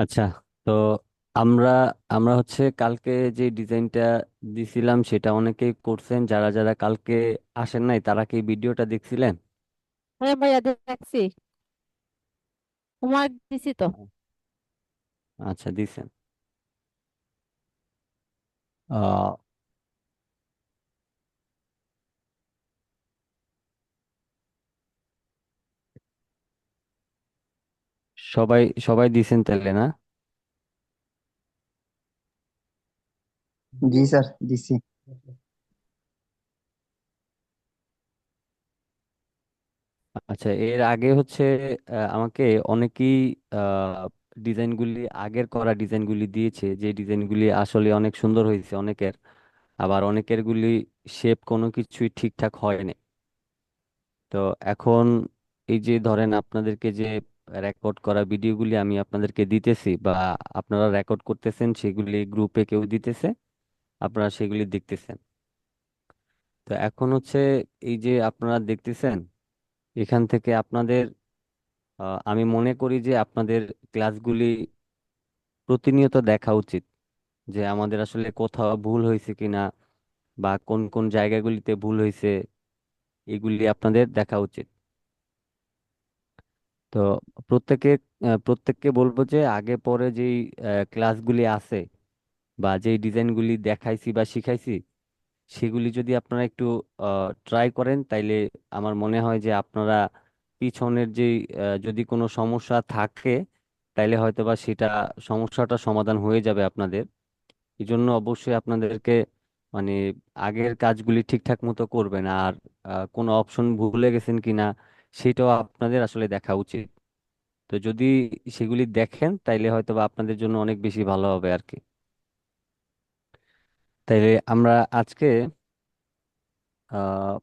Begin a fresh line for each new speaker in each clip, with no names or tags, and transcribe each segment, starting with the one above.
আচ্ছা। তো আমরা আমরা হচ্ছে কালকে যে ডিজাইনটা দিছিলাম সেটা অনেকেই করছেন, যারা যারা কালকে আসেন নাই তারা কি ভিডিওটা দেখছিলেন?
হ্যাঁ ভাইয়া, দেখছি। হোমওয়ার্ক দিছি তো।
আচ্ছা, দিছেন। আহ সবাই সবাই দিছেন তাহলে, না?
জি স্যার, দিছি।
আচ্ছা, এর আগে হচ্ছে আমাকে অনেকেই ডিজাইনগুলি, আগের করা ডিজাইনগুলি দিয়েছে, যে ডিজাইনগুলি আসলে অনেক সুন্দর হয়েছে অনেকের। আবার অনেকের গুলি শেপ কোনো কিছুই ঠিকঠাক হয়নি। তো এখন এই যে ধরেন আপনাদেরকে যে রেকর্ড করা ভিডিওগুলি আমি আপনাদেরকে দিতেছি, বা আপনারা রেকর্ড করতেছেন, সেগুলি গ্রুপে কেউ দিতেছে, আপনারা সেগুলি দেখতেছেন। তো এখন হচ্ছে এই যে আপনারা দেখতেছেন, এখান থেকে আপনাদের আমি মনে করি যে আপনাদের ক্লাসগুলি প্রতিনিয়ত দেখা উচিত, যে আমাদের আসলে কোথাও ভুল হয়েছে কিনা, বা কোন কোন জায়গাগুলিতে ভুল হয়েছে, এগুলি আপনাদের দেখা উচিত। তো প্রত্যেকে প্রত্যেককে বলবো যে আগে পরে যেই ক্লাসগুলি আছে, বা যেই ডিজাইনগুলি দেখাইছি বা শিখাইছি, সেগুলি যদি আপনারা একটু ট্রাই করেন, তাইলে আমার মনে হয় যে আপনারা পিছনের যে যদি কোনো সমস্যা থাকে, তাইলে হয়তো বা সেটা সমস্যাটা সমাধান হয়ে যাবে আপনাদের। এই জন্য অবশ্যই আপনাদেরকে মানে আগের কাজগুলি ঠিকঠাক মতো করবেন। আর কোনো অপশন ভুলে গেছেন কিনা সেটাও আপনাদের আসলে দেখা উচিত। তো যদি সেগুলি দেখেন, তাইলে হয়তো বা আপনাদের জন্য অনেক বেশি ভালো হবে আর কি। তাইলে আমরা আজকে আহ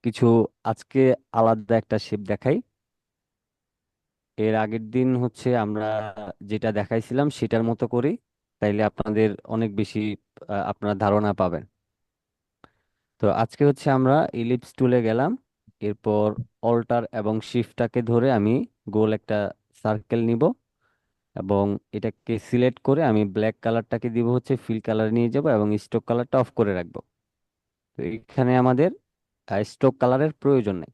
কিছু আজকে আলাদা একটা শেপ দেখাই। এর আগের দিন হচ্ছে আমরা যেটা দেখাইছিলাম সেটার মতো করি, তাইলে আপনাদের অনেক বেশি আপনারা ধারণা পাবেন। তো আজকে হচ্ছে আমরা ইলিপস টুলে গেলাম। এরপর অল্টার এবং শিফটটাকে ধরে আমি গোল একটা সার্কেল নিব, এবং এটাকে সিলেক্ট করে আমি ব্ল্যাক কালারটাকে দিব হচ্ছে ফিল কালার নিয়ে যাব, এবং স্ট্রোক কালারটা অফ করে রাখবো। তো এখানে আমাদের স্ট্রোক কালারের প্রয়োজন নেই।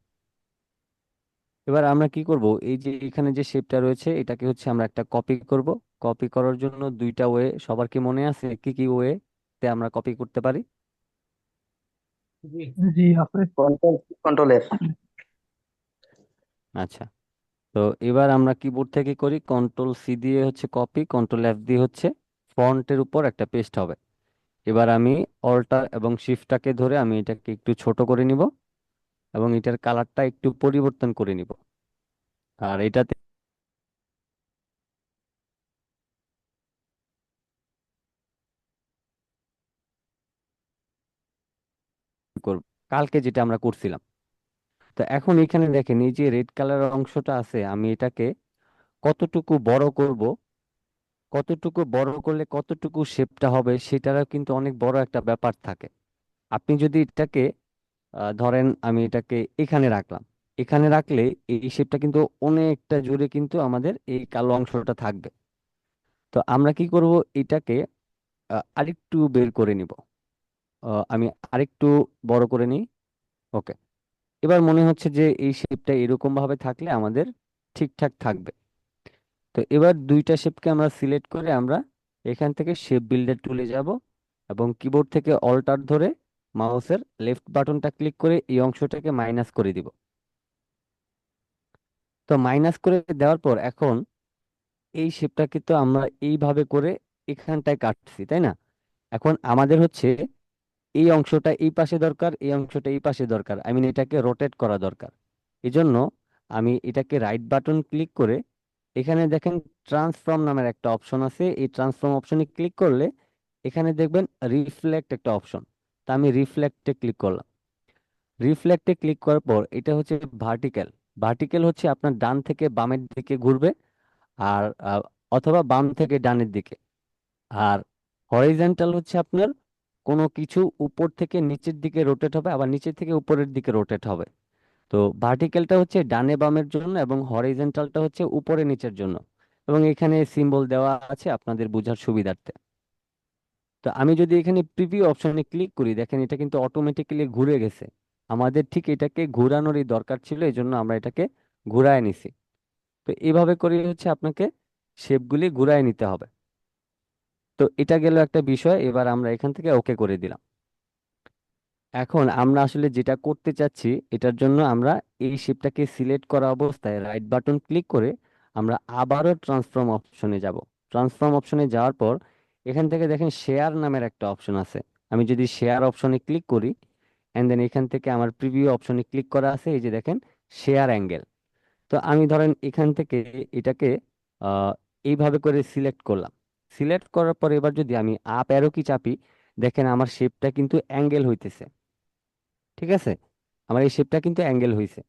এবার আমরা কি করব, এই যে এখানে যে শেপটা রয়েছে এটাকে হচ্ছে আমরা একটা কপি করব। কপি করার জন্য দুইটা ওয়ে, সবার কি মনে আছে কি কি ওয়ে তে আমরা কপি করতে পারি?
জি জি, আপনি কন্ট্রোল কন্ট্রোলের।
আচ্ছা। তো এবার আমরা কিবোর্ড থেকে করি, কন্ট্রোল সি দিয়ে হচ্ছে কপি, কন্ট্রোল এফ দিয়ে হচ্ছে ফন্টের উপর একটা পেস্ট হবে। এবার আমি অল্টার এবং শিফটটাকে ধরে আমি এটাকে একটু ছোট করে নিব, এবং এটার কালারটা একটু পরিবর্তন করে নিব। আর এটাতে করব কালকে যেটা আমরা করছিলাম। তো এখন এখানে দেখেন, এই যে রেড কালার অংশটা আছে, আমি এটাকে কতটুকু বড় করব, কতটুকু বড় করলে কতটুকু শেপটা হবে, সেটারও কিন্তু অনেক বড় একটা ব্যাপার থাকে। আপনি যদি এটাকে ধরেন আমি এটাকে এখানে রাখলাম, এখানে রাখলে এই শেপটা কিন্তু অনেকটা জুড়ে কিন্তু আমাদের এই কালো অংশটা থাকবে। তো আমরা কি করব, এটাকে আরেকটু বের করে নিব। আমি আরেকটু বড় করে নিই। ওকে। এবার মনে হচ্ছে যে এই শেপটা এরকম ভাবে থাকলে আমাদের ঠিকঠাক থাকবে। তো এবার দুইটা শেপকে আমরা সিলেক্ট করে আমরা এখান থেকে শেপ বিল্ডার টুলে যাব, এবং কিবোর্ড থেকে অল্টার ধরে মাউসের লেফট বাটনটা ক্লিক করে এই অংশটাকে মাইনাস করে দিব। তো মাইনাস করে দেওয়ার পর এখন এই শেপটাকে তো আমরা এইভাবে করে এখানটায় কাটছি, তাই না? এখন আমাদের হচ্ছে এই অংশটা এই পাশে দরকার, এই অংশটা এই পাশে দরকার, আই মিন এটাকে রোটেট করা দরকার। এই জন্য আমি এটাকে রাইট বাটন ক্লিক করে এখানে দেখেন ট্রান্সফর্ম নামের একটা অপশন আছে, এই ট্রান্সফর্ম অপশনে ক্লিক করলে এখানে দেখবেন রিফ্লেক্ট একটা অপশন। তা আমি রিফ্লেক্টে ক্লিক করলাম। রিফ্লেক্টে ক্লিক করার পর এটা হচ্ছে ভার্টিক্যাল। ভার্টিক্যাল হচ্ছে আপনার ডান থেকে বামের দিকে ঘুরবে, আর অথবা বাম থেকে ডানের দিকে। আর হরিজন্টাল হচ্ছে আপনার কোনো কিছু উপর থেকে নিচের দিকে রোটেট হবে, আবার নিচের থেকে উপরের দিকে রোটেট হবে। তো ভার্টিক্যালটা হচ্ছে ডানে বামের জন্য, এবং হরিজন্টালটা হচ্ছে উপরে নিচের জন্য। এবং এখানে সিম্বল দেওয়া আছে আপনাদের বোঝার সুবিধার্থে। তো আমি যদি এখানে প্রিভিউ অপশনে ক্লিক করি, দেখেন এটা কিন্তু অটোমেটিক্যালি ঘুরে গেছে। আমাদের ঠিক এটাকে ঘোরানোরই দরকার ছিল, এই জন্য আমরা এটাকে ঘুরায় নিছি। তো এইভাবে করে হচ্ছে আপনাকে শেপগুলি ঘুরায় নিতে হবে। তো এটা গেল একটা বিষয়, এবার আমরা এখান থেকে ওকে করে দিলাম। এখন আমরা আসলে যেটা করতে চাচ্ছি, এটার জন্য আমরা এই শেপটাকে সিলেক্ট করা অবস্থায় রাইট বাটন ক্লিক করে আমরা আবারও ট্রান্সফর্ম অপশনে যাব। ট্রান্সফর্ম অপশনে যাওয়ার পর এখান থেকে দেখেন শেয়ার নামের একটা অপশন আছে। আমি যদি শেয়ার অপশনে ক্লিক করি, এন্ড দেন এখান থেকে আমার প্রিভিউ অপশনে ক্লিক করা আছে, এই যে দেখেন শেয়ার অ্যাঙ্গেল। তো আমি ধরেন এখান থেকে এটাকে আহ, এইভাবে করে সিলেক্ট করলাম। সিলেক্ট করার পর এবার যদি আমি আপ অ্যারো কি চাপি, দেখেন আমার শেপটা কিন্তু অ্যাঙ্গেল হইতেছে। ঠিক আছে, আমার এই শেপটা কিন্তু অ্যাঙ্গেল হইছে।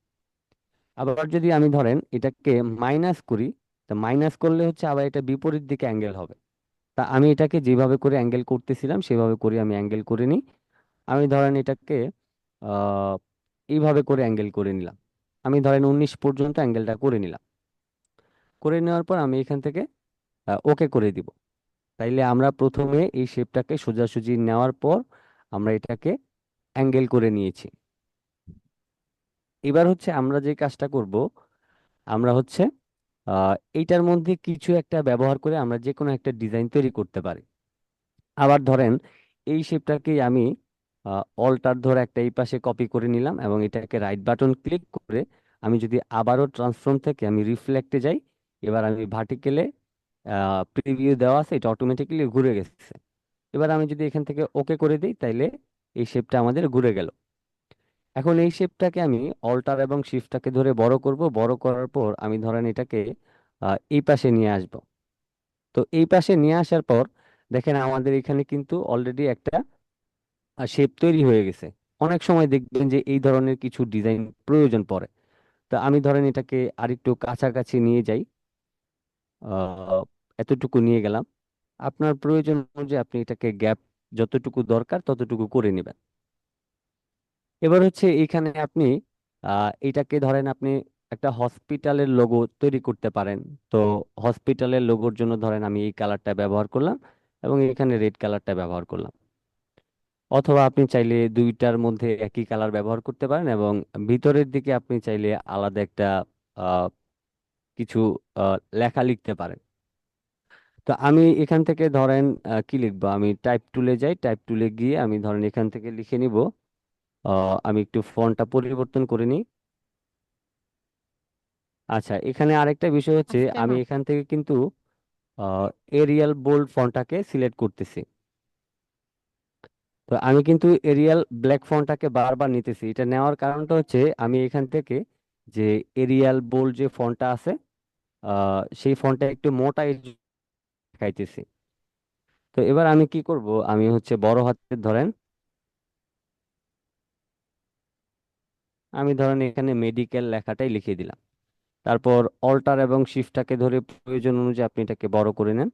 আবার যদি আমি ধরেন এটাকে মাইনাস করি, তা মাইনাস করলে হচ্ছে আবার এটা বিপরীত দিকে অ্যাঙ্গেল হবে। তা আমি এটাকে যেভাবে করে অ্যাঙ্গেল করতেছিলাম সেভাবে করে আমি অ্যাঙ্গেল করে নিই। আমি ধরেন এটাকে আহ এইভাবে করে অ্যাঙ্গেল করে নিলাম। আমি ধরেন 19 পর্যন্ত অ্যাঙ্গেলটা করে নিলাম। করে নেওয়ার পর আমি এখান থেকে ওকে করে দিব। তাইলে আমরা প্রথমে এই শেপটাকে সোজাসুজি নেওয়ার পর আমরা এটাকে অ্যাঙ্গেল করে নিয়েছি। এবার হচ্ছে আমরা যে কাজটা করব, আমরা হচ্ছে এইটার মধ্যে কিছু একটা ব্যবহার করে আমরা যে কোনো একটা ডিজাইন তৈরি করতে পারি। আবার ধরেন এই শেপটাকে আমি অল্টার ধরে একটা এই পাশে কপি করে নিলাম এবং এটাকে রাইট বাটন ক্লিক করে আমি যদি আবারও ট্রান্সফর্ম থেকে আমি রিফ্লেক্টে যাই, এবার আমি ভার্টিক্যালে প্রিভিউ দেওয়া আছে, এটা অটোমেটিক্যালি ঘুরে গেছে। এবার আমি যদি এখান থেকে ওকে করে দিই, তাইলে এই শেপটা আমাদের ঘুরে গেল। এখন এই শেপটাকে আমি অল্টার এবং শিফটটাকে ধরে বড় করব। বড় করার পর আমি ধরেন এটাকে এই পাশে নিয়ে আসব। তো এই পাশে নিয়ে আসার পর দেখেন আমাদের এখানে কিন্তু অলরেডি একটা শেপ তৈরি হয়ে গেছে। অনেক সময় দেখবেন যে এই ধরনের কিছু ডিজাইন প্রয়োজন পড়ে। তো আমি ধরেন এটাকে আরেকটু কাছাকাছি নিয়ে যাই, আহ এতটুকু নিয়ে গেলাম। আপনার প্রয়োজন অনুযায়ী আপনি এটাকে গ্যাপ যতটুকু দরকার ততটুকু করে নেবেন। এবার হচ্ছে এখানে আপনি এটাকে ধরেন আপনি একটা হসপিটালের লোগো তৈরি করতে পারেন। তো হসপিটালের লোগোর জন্য ধরেন আমি এই কালারটা ব্যবহার করলাম এবং এখানে রেড কালারটা ব্যবহার করলাম। অথবা আপনি চাইলে দুইটার মধ্যে একই কালার ব্যবহার করতে পারেন এবং ভিতরের দিকে আপনি চাইলে আলাদা একটা আহ, কিছু লেখা লিখতে পারেন। তো আমি এখান থেকে ধরেন কি লিখবো, আমি টাইপ টুলে যাই। টাইপ টুলে গিয়ে আমি ধরেন এখান থেকে লিখে নিব। আমি একটু ফন্টটা পরিবর্তন করে নিই। আচ্ছা, এখানে আরেকটা বিষয় হচ্ছে
আসছে
আমি
না।
এখান থেকে কিন্তু এরিয়াল বোল্ড ফন্টটাকে সিলেক্ট করতেছি। তো আমি কিন্তু এরিয়াল ব্ল্যাক ফন্টটাকে বারবার নিতেছি। এটা নেওয়ার কারণটা হচ্ছে আমি এখান থেকে যে এরিয়াল বোল্ড যে ফন্টটা আছে সেই ফন্টটা একটু মোটা দেখাইতেছি। তো এবার আমি কি করব, আমি হচ্ছে বড় হাতের ধরেন, আমি ধরেন এখানে মেডিকেল লেখাটাই লিখে দিলাম। তারপর অল্টার এবং শিফটটাকে ধরে প্রয়োজন অনুযায়ী আপনি এটাকে বড় করে নেন।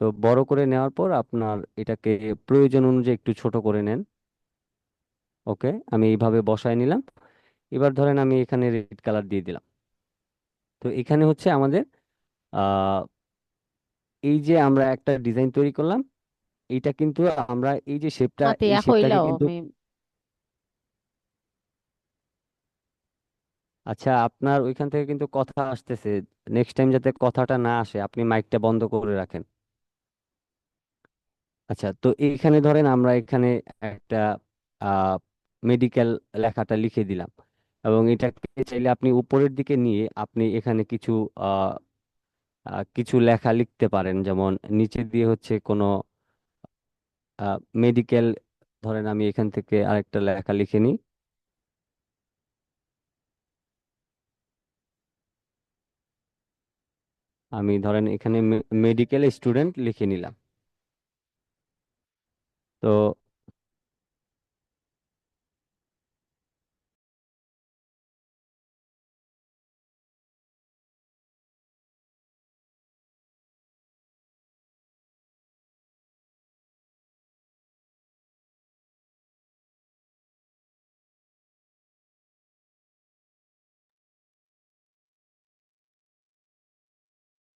তো বড় করে নেওয়ার পর আপনার এটাকে প্রয়োজন অনুযায়ী একটু ছোট করে নেন। ওকে, আমি এইভাবে বসায় নিলাম। এবার ধরেন আমি এখানে রেড কালার দিয়ে দিলাম। তো এখানে হচ্ছে আমাদের আহ এই যে আমরা একটা ডিজাইন তৈরি করলাম, এইটা কিন্তু আমরা এই যে শেপটা,
মতে
এই শেপটাকে
হইলেও
কিন্তু
আমি
আচ্ছা আপনার ওইখান থেকে কিন্তু কথা আসতেছে। নেক্সট টাইম যাতে কথাটা না আসে আপনি মাইকটা বন্ধ করে রাখেন। আচ্ছা, তো এইখানে ধরেন আমরা এখানে একটা আহ মেডিকেল লেখাটা লিখে দিলাম এবং এটাকে চাইলে আপনি উপরের দিকে নিয়ে আপনি এখানে কিছু আহ কিছু লেখা লিখতে পারেন, যেমন নিচে দিয়ে হচ্ছে কোনো মেডিকেল, ধরেন আমি এখান থেকে আরেকটা লেখা লিখে নিই। আমি ধরেন এখানে মেডিকেল স্টুডেন্ট লিখে নিলাম। তো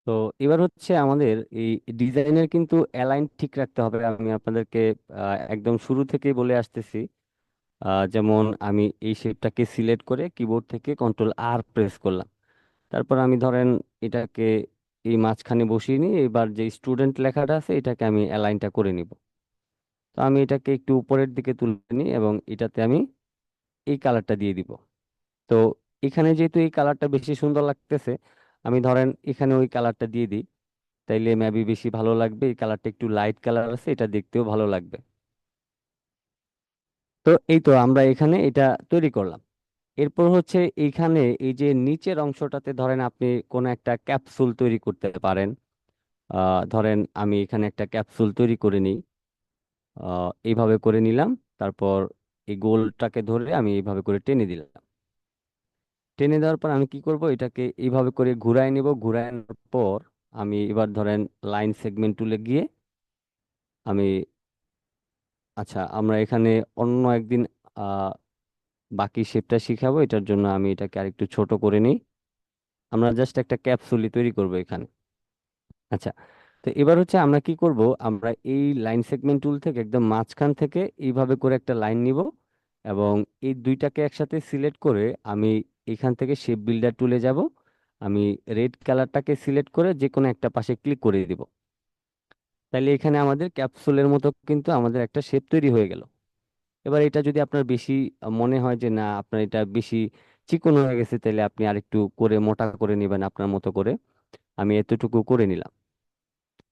তো এবার হচ্ছে আমাদের এই ডিজাইনের কিন্তু অ্যালাইন ঠিক রাখতে হবে। আমি আপনাদেরকে একদম শুরু থেকেই বলে আসতেছি। যেমন আমি এই শেপটাকে সিলেক্ট করে কিবোর্ড থেকে কন্ট্রোল আর প্রেস করলাম। তারপর আমি ধরেন এটাকে এই মাঝখানে বসিয়ে নিই। এবার যে স্টুডেন্ট লেখাটা আছে এটাকে আমি অ্যালাইনটা করে নিব। তো আমি এটাকে একটু উপরের দিকে তুলে নিই এবং এটাতে আমি এই কালারটা দিয়ে দিব। তো এখানে যেহেতু এই কালারটা বেশি সুন্দর লাগতেছে, আমি ধরেন এখানে ওই কালারটা দিয়ে দিই। তাইলে মেবি বেশি ভালো লাগবে। এই কালারটা একটু লাইট কালার আছে, এটা দেখতেও ভালো লাগবে। তো এই তো আমরা এখানে এটা তৈরি করলাম। এরপর হচ্ছে এইখানে এই যে নিচের অংশটাতে ধরেন আপনি কোনো একটা ক্যাপসুল তৈরি করতে পারেন। ধরেন আমি এখানে একটা ক্যাপসুল তৈরি করে নিই। এইভাবে করে নিলাম। তারপর এই গোলটাকে ধরে আমি এইভাবে করে টেনে দিলাম। টেনে দেওয়ার পর আমি কি করব, এটাকে এইভাবে করে ঘুরায় নিব। ঘুরানোর পর আমি এবার ধরেন লাইন সেগমেন্ট টুলে গিয়ে আমি, আচ্ছা আমরা এখানে অন্য একদিন আহ বাকি শেপটা শিখাবো। এটার জন্য আমি এটাকে আরেকটু ছোট করে নিই। আমরা জাস্ট একটা ক্যাপসুলি তৈরি করব এখানে। আচ্ছা, তো এবার হচ্ছে আমরা কি করব, আমরা এই লাইন সেগমেন্ট টুল থেকে একদম মাঝখান থেকে এইভাবে করে একটা লাইন নিব এবং এই দুইটাকে একসাথে সিলেক্ট করে আমি এখান থেকে শেপ বিল্ডার টুলে যাব। আমি রেড কালারটাকে সিলেক্ট করে যে কোনো একটা পাশে ক্লিক করে দিব। তাহলে এখানে আমাদের ক্যাপসুলের মতো কিন্তু আমাদের একটা শেপ তৈরি হয়ে গেল। এবার এটা যদি আপনার বেশি মনে হয় যে না আপনার এটা বেশি চিকন হয়ে গেছে, তাহলে আপনি আরেকটু করে মোটা করে নেবেন আপনার মতো করে। আমি এতটুকু করে নিলাম।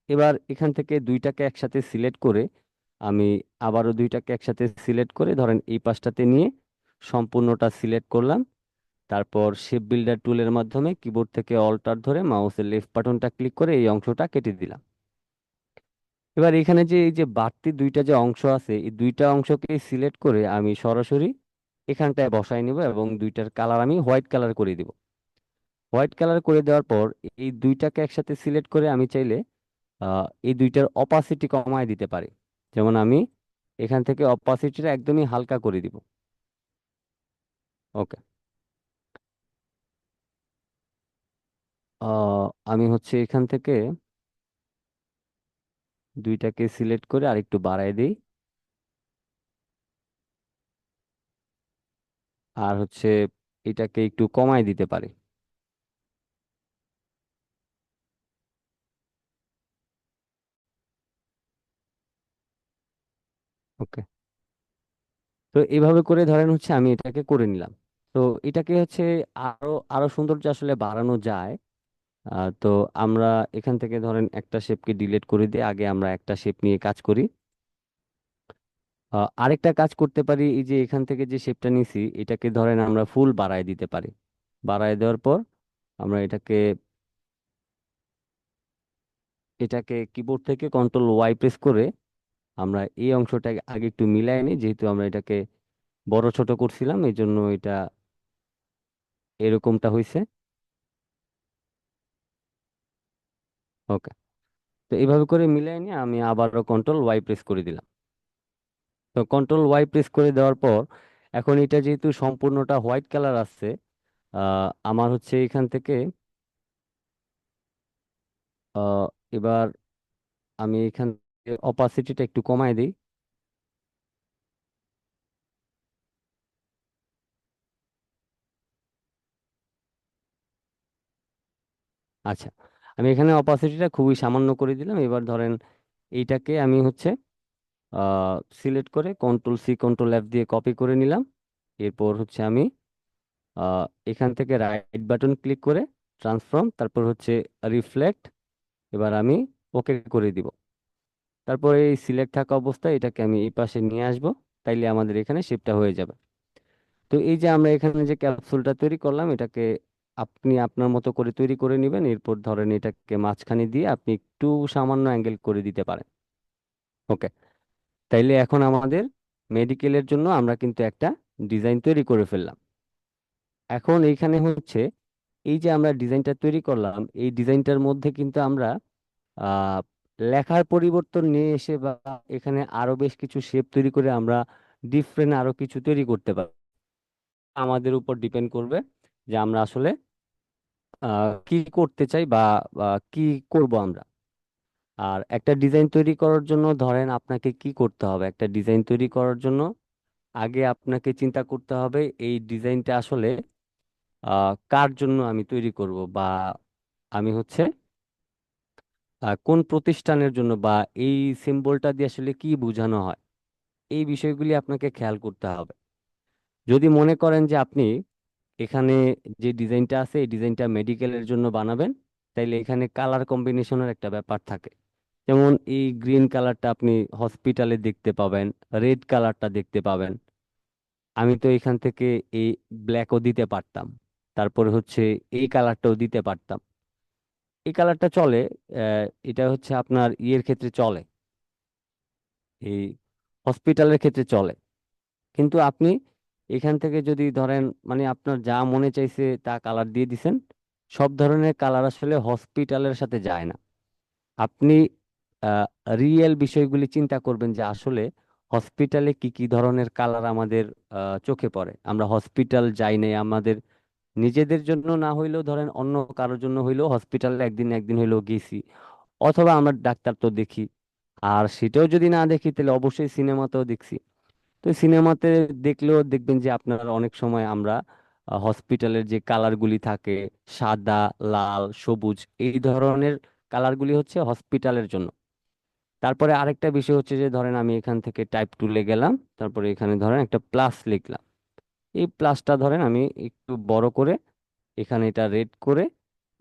এবার এখান থেকে দুইটাকে একসাথে সিলেক্ট করে আমি আবারও দুইটাকে একসাথে সিলেক্ট করে ধরেন এই পাশটাতে নিয়ে সম্পূর্ণটা সিলেক্ট করলাম। তারপর শেপ বিল্ডার টুলের মাধ্যমে কিবোর্ড থেকে অল্টার ধরে মাউসের লেফট বাটনটা ক্লিক করে এই অংশটা কেটে দিলাম। এবার এখানে যে এই যে বাড়তি দুইটা যে অংশ আছে এই দুইটা অংশকে সিলেক্ট করে আমি সরাসরি এখানটায় বসায় নিব এবং দুইটার কালার আমি হোয়াইট কালার করে দিব। হোয়াইট কালার করে দেওয়ার পর এই দুইটাকে একসাথে সিলেক্ট করে আমি চাইলে এই দুইটার অপাসিটি কমায় দিতে পারি। যেমন আমি এখান থেকে অপাসিটিটা একদমই হালকা করে দিব। ওকে। আমি হচ্ছে এখান থেকে দুইটাকে সিলেক্ট করে আরেকটু বাড়ায় দিই। আর হচ্ছে এটাকে একটু কমায় দিতে পারি। ওকে। তো এইভাবে করে ধরেন হচ্ছে আমি এটাকে করে নিলাম। তো এটাকে হচ্ছে আরো আরো সৌন্দর্য আসলে বাড়ানো যায়। তো আমরা এখান থেকে ধরেন একটা শেপকে ডিলিট করে দিয়ে আগে আমরা একটা শেপ নিয়ে কাজ করি। আরেকটা কাজ করতে পারি, এই যে এখান থেকে যে শেপটা নিছি এটাকে ধরেন আমরা ফুল বাড়ায় দিতে পারি। বাড়ায় দেওয়ার পর আমরা এটাকে কিবোর্ড থেকে কন্ট্রোল ওয়াই প্রেস করে আমরা এই অংশটাকে আগে একটু মিলাই নিই। যেহেতু আমরা এটাকে বড় ছোট করছিলাম এই জন্য এটা এরকমটা হয়েছে। ওকে। তো এইভাবে করে মিলাই নিয়ে আমি আবারও কন্ট্রোল ওয়াই প্রেস করে দিলাম। তো কন্ট্রোল ওয়াই প্রেস করে দেওয়ার পর এখন এটা যেহেতু সম্পূর্ণটা হোয়াইট কালার আসছে, আমার হচ্ছে এখান থেকে আহ, এবার আমি এখান থেকে অপাসিটিটা একটু কমায় দিই। আচ্ছা, আমি এখানে অপাসিটিটা খুবই সামান্য করে দিলাম। এবার ধরেন এইটাকে আমি হচ্ছে সিলেক্ট করে কন্ট্রোল সি কন্ট্রোল এফ দিয়ে কপি করে নিলাম। এরপর হচ্ছে আমি আহ, এখান থেকে রাইট বাটন ক্লিক করে ট্রান্সফর্ম, তারপর হচ্ছে রিফ্লেক্ট। এবার আমি ওকে করে দিব। তারপর এই সিলেক্ট থাকা অবস্থায় এটাকে আমি এই পাশে নিয়ে আসব। তাইলে আমাদের এখানে শেপটা হয়ে যাবে। তো এই যে আমরা এখানে যে ক্যাপসুলটা তৈরি করলাম এটাকে আপনি আপনার মতো করে তৈরি করে নেবেন। এরপর ধরেন এটাকে মাঝখানে দিয়ে আপনি একটু সামান্য অ্যাঙ্গেল করে দিতে পারেন। ওকে। তাইলে এখন আমাদের মেডিকেলের জন্য আমরা কিন্তু একটা ডিজাইন তৈরি করে ফেললাম। এখন এইখানে হচ্ছে এই যে আমরা ডিজাইনটা তৈরি করলাম এই ডিজাইনটার মধ্যে কিন্তু আমরা আহ লেখার পরিবর্তন নিয়ে এসে বা এখানে আরো বেশ কিছু শেপ তৈরি করে আমরা ডিফারেন্ট আরো কিছু তৈরি করতে পারি। আমাদের উপর ডিপেন্ড করবে যে আমরা আসলে কি করতে চাই বা কি করব আমরা। আর একটা ডিজাইন তৈরি করার জন্য ধরেন আপনাকে কি করতে হবে, একটা ডিজাইন তৈরি করার জন্য আগে আপনাকে চিন্তা করতে হবে এই ডিজাইনটা আসলে কার জন্য আমি তৈরি করব, বা আমি হচ্ছে কোন প্রতিষ্ঠানের জন্য, বা এই সিম্বলটা দিয়ে আসলে কি বোঝানো হয়। এই বিষয়গুলি আপনাকে খেয়াল করতে হবে। যদি মনে করেন যে আপনি এখানে যে ডিজাইনটা আছে এই ডিজাইনটা মেডিকেলের জন্য বানাবেন, তাইলে এখানে কালার কম্বিনেশনের একটা ব্যাপার থাকে। যেমন এই গ্রিন কালারটা আপনি হসপিটালে দেখতে পাবেন, রেড কালারটা দেখতে পাবেন। আমি তো এখান থেকে এই ব্ল্যাকও দিতে পারতাম, তারপরে হচ্ছে এই কালারটাও দিতে পারতাম। এই কালারটা চলে, এটা হচ্ছে আপনার ইয়ের ক্ষেত্রে চলে, এই হসপিটালের ক্ষেত্রে চলে। কিন্তু আপনি এখান থেকে যদি ধরেন মানে আপনার যা মনে চাইছে তা কালার দিয়ে দিছেন, সব ধরনের কালার আসলে হসপিটালের সাথে যায় না। আপনি রিয়েল বিষয়গুলি চিন্তা করবেন যে আসলে হসপিটালে কি কি ধরনের কালার আমাদের চোখে পড়ে। আমরা হসপিটাল যাই নাই আমাদের নিজেদের জন্য না হইলেও ধরেন অন্য কারোর জন্য হইলেও হসপিটালে একদিন একদিন হইলেও গেছি, অথবা আমরা ডাক্তার তো দেখি। আর সেটাও যদি না দেখি তাহলে অবশ্যই সিনেমাতেও দেখছি। তো সিনেমাতে দেখলেও দেখবেন যে আপনার অনেক সময় আমরা হসপিটালের যে কালারগুলি থাকে, সাদা, লাল, সবুজ, এই ধরনের কালারগুলি হচ্ছে হসপিটালের জন্য। তারপরে আরেকটা বিষয় হচ্ছে যে ধরেন আমি এখান থেকে টাইপ টুলে গেলাম, তারপরে এখানে ধরেন একটা প্লাস লিখলাম। এই প্লাসটা ধরেন আমি একটু বড় করে এখানে এটা রেড করে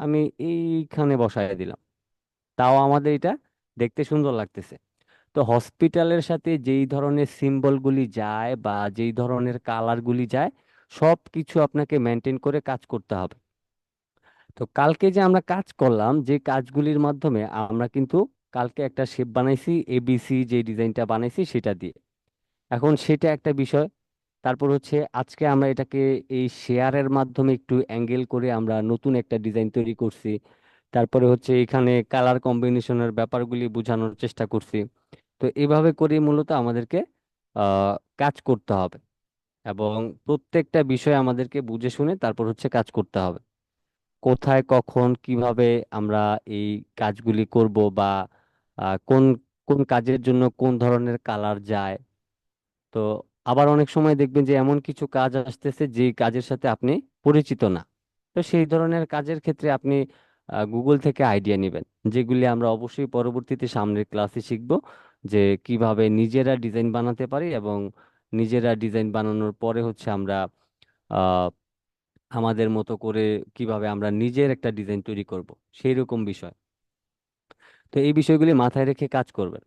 আমি এইখানে বসায় দিলাম, তাও আমাদের এটা দেখতে সুন্দর লাগতেছে। তো হসপিটালের সাথে যেই ধরনের সিম্বলগুলি যায় বা যেই ধরনের কালারগুলি যায়, সব কিছু আপনাকে মেনটেন করে কাজ করতে হবে। তো কালকে যে আমরা কাজ করলাম, যে কাজগুলির মাধ্যমে আমরা কিন্তু কালকে একটা শেপ বানাইছি, এবিসি যে ডিজাইনটা বানাইছি সেটা দিয়ে। এখন সেটা একটা বিষয়। তারপর হচ্ছে আজকে আমরা এটাকে এই শেয়ারের মাধ্যমে একটু অ্যাঙ্গেল করে আমরা নতুন একটা ডিজাইন তৈরি করছি। তারপরে হচ্ছে এখানে কালার কম্বিনেশনের ব্যাপারগুলি বোঝানোর চেষ্টা করছি। তো এইভাবে করে মূলত আমাদেরকে কাজ করতে হবে, এবং প্রত্যেকটা বিষয় আমাদেরকে বুঝে শুনে তারপর হচ্ছে কাজ করতে হবে। কোথায় কখন কিভাবে আমরা এই কাজগুলি করব, বা কোন কোন কাজের জন্য কোন ধরনের কালার যায়। তো আবার অনেক সময় দেখবেন যে এমন কিছু কাজ আসতেছে যে কাজের সাথে আপনি পরিচিত না। তো সেই ধরনের কাজের ক্ষেত্রে আপনি গুগল থেকে আইডিয়া নেবেন, যেগুলি আমরা অবশ্যই পরবর্তীতে সামনের ক্লাসে শিখব, যে কিভাবে নিজেরা ডিজাইন বানাতে পারি, এবং নিজেরা ডিজাইন বানানোর পরে হচ্ছে আমরা আহ, আমাদের মতো করে কিভাবে আমরা নিজের একটা ডিজাইন তৈরি করব, সেই রকম বিষয়। তো এই বিষয়গুলি মাথায় রেখে কাজ করবেন।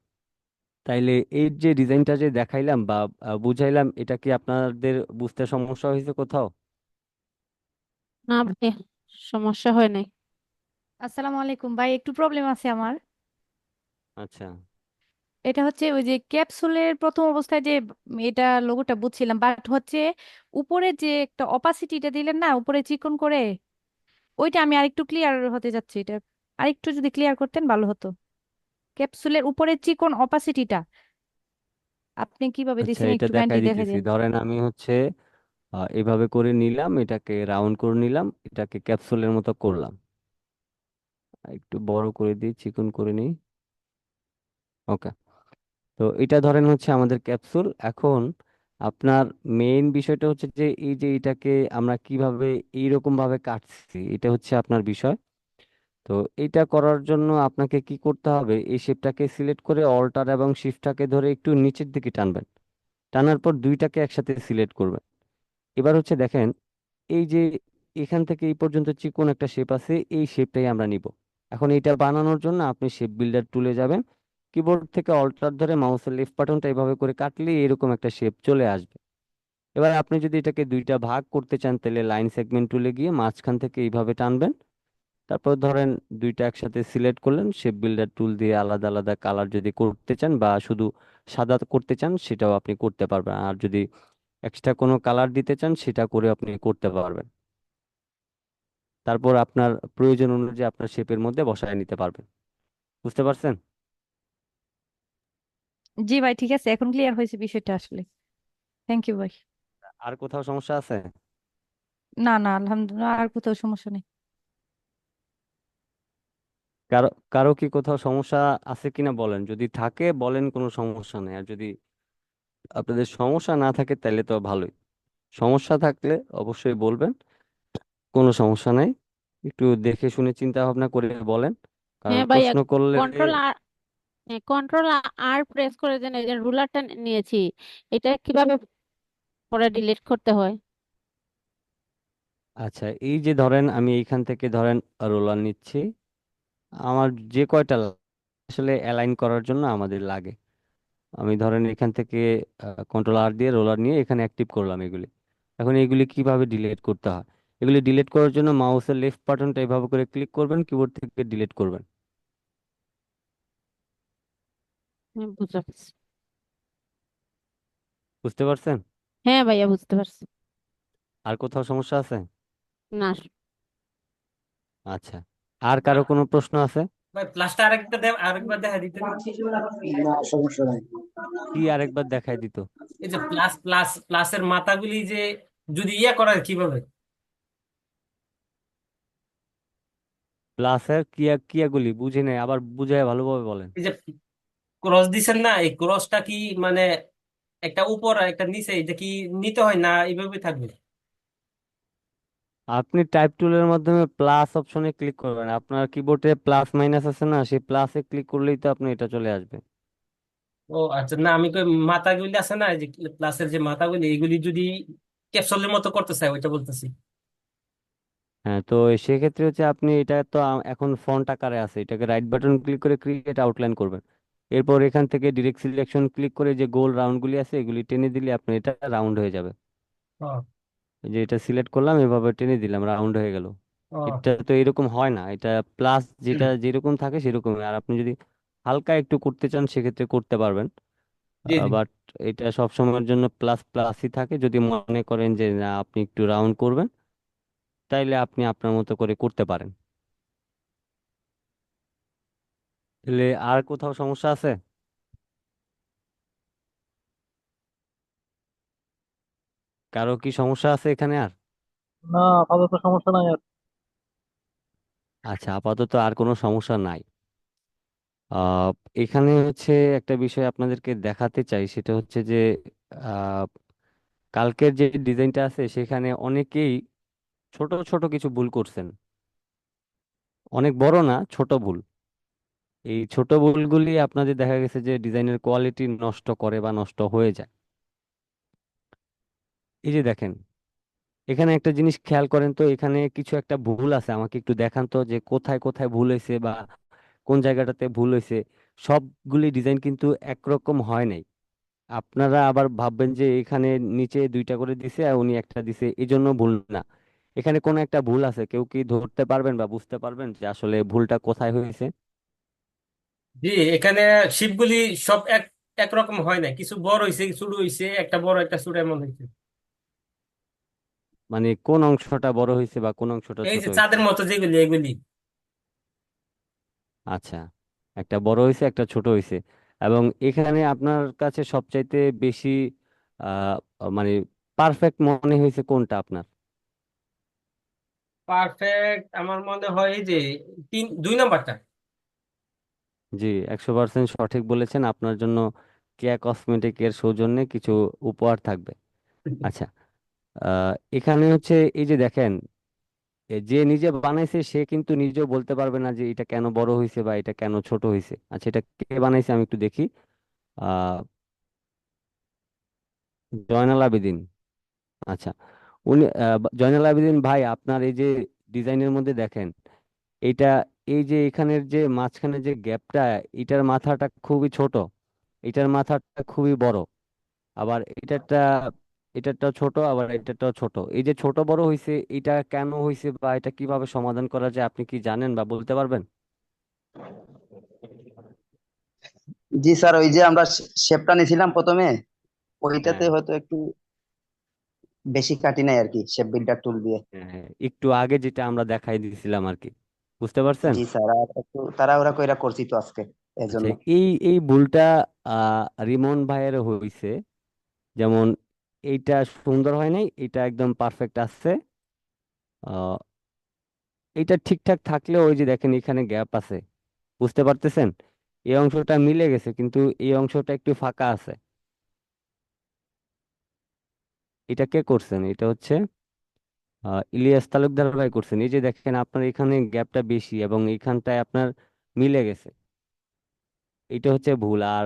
তাইলে এই যে ডিজাইনটা যে দেখাইলাম বা বুঝাইলাম, এটা কি আপনাদের বুঝতে সমস্যা হয়েছে কোথাও?
না ভাইয়া, সমস্যা হয় নাই।
আসসালামু আলাইকুম ভাই, একটু প্রবলেম আছে আমার।
আচ্ছা।
এটা হচ্ছে ওই যে ক্যাপসুলের প্রথম অবস্থায় যে এটা লোগোটা বুঝছিলাম, বাট হচ্ছে উপরে যে একটা অপাসিটিটা দিলেন না উপরে চিকন করে, ওইটা আমি আরেকটু ক্লিয়ার হতে যাচ্ছি। এটা আরেকটু যদি ক্লিয়ার করতেন ভালো হতো। ক্যাপসুলের উপরে চিকন অপাসিটিটা আপনি কিভাবে
আচ্ছা,
দিচ্ছেন
এটা
একটু
দেখাই
কাইন্ডলি দেখাই
দিতেছি।
দেন।
ধরেন আমি হচ্ছে এভাবে করে নিলাম, এটাকে রাউন্ড করে নিলাম, এটাকে ক্যাপসুলের মতো করলাম। একটু বড় করে দিই, চিকন করে নিই। ওকে। তো এটা ধরেন হচ্ছে আমাদের ক্যাপসুল। এখন আপনার মেইন বিষয়টা হচ্ছে যে এই যে এটাকে আমরা কিভাবে এইরকম ভাবে কাটছি, এটা হচ্ছে আপনার বিষয়। তো এটা করার জন্য আপনাকে কি করতে হবে, এই শেপটাকে সিলেক্ট করে অল্টার এবং শিফটটাকে ধরে একটু নিচের দিকে টানবেন। টানার পর দুইটাকে একসাথে সিলেক্ট করবেন। এবার হচ্ছে দেখেন এই যে এখান থেকে এই পর্যন্ত চিকন একটা শেপ আছে, এই শেপটাই আমরা নিব। এখন এটা বানানোর জন্য আপনি শেপ বিল্ডার টুলে যাবেন, কিবোর্ড থেকে অল্টার ধরে মাউসের লেফট বাটনটা এভাবে করে কাটলে এরকম একটা শেপ চলে আসবে। এবার আপনি যদি এটাকে দুইটা ভাগ করতে চান তাহলে লাইন সেগমেন্ট টুলে গিয়ে মাঝখান থেকে এইভাবে টানবেন। তারপর ধরেন দুইটা একসাথে সিলেক্ট করলেন, শেপ বিল্ডার টুল দিয়ে আলাদা আলাদা কালার যদি করতে চান বা শুধু সাদা করতে চান সেটাও আপনি করতে পারবেন, আর যদি এক্সট্রা কোনো কালার দিতে চান সেটা করে আপনি করতে পারবেন। তারপর আপনার প্রয়োজন অনুযায়ী আপনার শেপের মধ্যে বসায় নিতে পারবেন। বুঝতে পারছেন?
জি ভাই, ঠিক আছে, এখন ক্লিয়ার হয়েছে বিষয়টা আসলে। থ্যাংক ইউ ভাই।
আর কোথাও সমস্যা আছে?
না না, আলহামদুলিল্লাহ, আর কোথাও সমস্যা নেই।
কারো কারো কি কোথাও সমস্যা আছে কিনা বলেন, যদি থাকে বলেন, কোনো সমস্যা নেই। আর যদি আপনাদের সমস্যা না থাকে তাহলে তো ভালোই। সমস্যা থাকলে অবশ্যই বলবেন, কোনো সমস্যা নাই। একটু দেখে শুনে চিন্তা ভাবনা করে বলেন, কারণ
হ্যাঁ ভাইয়া,
প্রশ্ন করলে।
কন্ট্রোল আর কন্ট্রোল আর প্রেস করে যেন এই যে রুলারটা নিয়েছি, এটা কিভাবে পরে ডিলিট করতে হয়?
আচ্ছা, এই যে ধরেন আমি এইখান থেকে ধরেন রোলার নিচ্ছি, আমার যে কয়টা আসলে অ্যালাইন করার জন্য আমাদের লাগে, আমি ধরেন এখান থেকে কন্ট্রোল আর দিয়ে রোলার নিয়ে এখানে অ্যাক্টিভ করলাম এগুলি। এখন এগুলি কিভাবে ডিলিট করতে হয়, এগুলি ডিলিট করার জন্য মাউসের লেফট বাটনটা এভাবে করে ক্লিক করবেন, কিবোর্ড থেকে ডিলিট করবেন।
বুঝতে পারছি।
বুঝতে পারছেন?
হ্যাঁ ভাইয়া, বুঝতে পারছি।
আর কোথাও সমস্যা আছে?
না।
আচ্ছা, আর কারো কোনো প্রশ্ন আছে?
ভাই প্লাসটা আরেকবার দেখা দিতে।
না, সমস্যা নাই।
কি আরেকবার দেখাই দিত?
এই যে প্লাসের মাথাগুলি যে যদি করা হয় কিভাবে?
প্লাসের কিয়া কিয়াগুলি বুঝি নাই, আবার বুঝায় ভালোভাবে বলেন।
এই যে ক্রস দিছেন না, এই ক্রসটা কি মানে একটা উপর আর একটা নিচে, এটা কি নিতে হয় না এইভাবে থাকবে?
আপনি টাইপ টুলের মাধ্যমে প্লাস অপশনে ক্লিক করবেন, আপনার কিবোর্ডে প্লাস মাইনাস আছে না, সেই প্লাসে ক্লিক করলেই তো আপনি এটা চলে আসবে।
ও আচ্ছা, না আমি কই মাথাগুলি আছে না, এই যে প্লাসের যে মাথাগুলি, এগুলি যদি ক্যাপসুলের মতো করতে চাই ওইটা বলতেছি।
হ্যাঁ, তো সেক্ষেত্রে হচ্ছে আপনি এটা তো এখন ফন্ট আকারে আছে, এটাকে রাইট বাটন ক্লিক করে ক্রিয়েট আউটলাইন করবেন। এরপর এখান থেকে ডিরেক্ট সিলেকশন ক্লিক করে যে গোল রাউন্ড গুলি আছে এগুলি টেনে দিলে আপনি এটা রাউন্ড হয়ে যাবে।
ও
এই যে এটা সিলেক্ট করলাম, এভাবে টেনে দিলাম, রাউন্ড হয়ে গেল।
ও
এটা তো এরকম হয় না, এটা প্লাস
হুম,
যেটা যেরকম থাকে সেরকমই। আর আপনি যদি হালকা একটু করতে চান সেক্ষেত্রে করতে পারবেন,
জি জি।
বাট এটা সব সময়ের জন্য প্লাস প্লাসই থাকে। যদি মনে করেন যে না আপনি একটু রাউন্ড করবেন, তাইলে আপনি আপনার মতো করে করতে পারেন। তাহলে আর কোথাও সমস্যা আছে? কারো কি সমস্যা আছে এখানে আর?
না, আপাতত সমস্যা নাই আর।
আচ্ছা, আপাতত আর কোনো সমস্যা নাই। আহ এখানে হচ্ছে একটা বিষয় আপনাদেরকে দেখাতে চাই, সেটা হচ্ছে যে আহ কালকের যে ডিজাইনটা আছে সেখানে অনেকেই ছোট ছোট কিছু ভুল করছেন, অনেক বড় না, ছোট ভুল। এই ছোট ভুলগুলি আপনাদের দেখা গেছে যে ডিজাইনের কোয়ালিটি নষ্ট করে বা নষ্ট হয়ে যায়। এই যে দেখেন, এখানে একটা জিনিস খেয়াল করেন তো, এখানে কিছু একটা ভুল আছে, আমাকে একটু দেখান তো যে কোথায় কোথায় ভুল হয়েছে বা কোন জায়গাটাতে ভুল হয়েছে। সবগুলি ডিজাইন কিন্তু একরকম হয় নাই। আপনারা আবার ভাববেন যে এখানে নিচে দুইটা করে দিছে আর উনি একটা দিছে এই জন্য ভুল না। এখানে কোনো একটা ভুল আছে, কেউ কি ধরতে পারবেন বা বুঝতে পারবেন যে আসলে ভুলটা কোথায় হয়েছে?
জি, এখানে শিপগুলি সব একরকম হয় না, কিছু বড় হয়েছে, ছোট হয়েছে, একটা বড় একটা ছোট এমন হয়েছে।
মানে কোন অংশটা বড় হয়েছে বা কোন অংশটা
এই
ছোট
যে
হয়েছে?
চাঁদের মতো যেগুলি এগুলি।
আচ্ছা, একটা বড় হয়েছে একটা ছোট হয়েছে। এবং এখানে আপনার কাছে সবচাইতে বেশি আহ মানে পারফেক্ট মনে হয়েছে কোনটা আপনার?
পারফেক্ট আমার মনে হয় এই যে 2 নাম্বারটা।
জি, 100% সঠিক বলেছেন। আপনার জন্য কেয়া কসমেটিক এর সৌজন্যে কিছু উপহার থাকবে। আচ্ছা, এখানে হচ্ছে এই যে দেখেন, যে নিজে বানাইছে সে কিন্তু নিজেও বলতে পারবে না যে এটা কেন বড় হয়েছে বা এটা কেন ছোট হয়েছে। আচ্ছা, এটা কে বানাইছে আমি একটু দেখি। আহ জয়নাল আবেদিন। আচ্ছা, উনি জয়নাল আবেদিন ভাই, আপনার এই যে ডিজাইনের মধ্যে দেখেন, এইটা এই যে এখানের যে মাঝখানে যে গ্যাপটা, এটার মাথাটা খুবই ছোট, এটার মাথাটা খুবই বড়। আবার এটারটা ছোট, আবার এটারটাও ছোট। এই যে ছোট বড় হয়েছে, এটা কেন হয়েছে বা এটা কিভাবে সমাধান করা যায় আপনি কি জানেন বা বলতে পারবেন?
জি স্যার, ওই যে আমরা শেপটা নিয়েছিলাম প্রথমে, ওইটাতে
হ্যাঁ,
হয়তো একটু বেশি কাটি নাই আর কি, শেপ বিল্ডার টুল দিয়ে।
হ্যাঁ, হ্যাঁ, একটু আগে যেটা আমরা দেখাই দিয়েছিলাম আর কি। বুঝতে পারছেন?
জি স্যার, আর একটু তাড়াহুড়া কইরা করছি তো আজকে, এই
আচ্ছা,
জন্য।
এই এই ভুলটা রিমন ভাইয়ের হয়েছে। যেমন এইটা সুন্দর হয় নাই, এটা একদম পারফেক্ট আসছে। আহ, এইটা ঠিকঠাক থাকলে ওই যে দেখেন এখানে গ্যাপ আছে, বুঝতে পারতেছেন? এই অংশটা মিলে গেছে কিন্তু এই অংশটা একটু ফাঁকা আছে। এটা কে করছেন? এটা হচ্ছে ইলিয়াস তালুকদার ভাই করছেন। এই যে দেখেন আপনার এখানে গ্যাপটা বেশি এবং এইখানটায় আপনার মিলে গেছে। এটা হচ্ছে ভুল। আর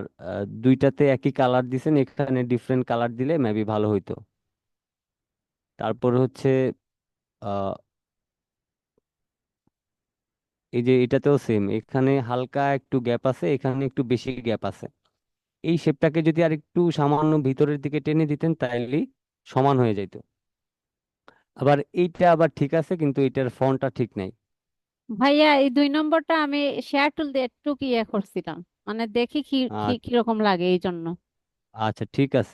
দুইটাতে একই কালার দিছেন, এখানে ডিফারেন্ট কালার দিলে মেবি ভালো হইতো। তারপর হচ্ছে আহ, এই যে এটাতেও সেম, এখানে হালকা একটু গ্যাপ আছে, এখানে একটু বেশি গ্যাপ আছে। এই শেপটাকে যদি আর একটু সামান্য ভিতরের দিকে টেনে দিতেন তাইলেই সমান হয়ে যেত। আবার এইটা আবার ঠিক আছে কিন্তু এটার ফন্টটা ঠিক নাই।
ভাইয়া এই 2 নম্বরটা আমি শেয়ার টুল দিয়ে একটু ইয়ে করছিলাম, মানে দেখি কি কি
আ-
কিরকম লাগে এই জন্য।
আচ্ছা ঠিক আছে।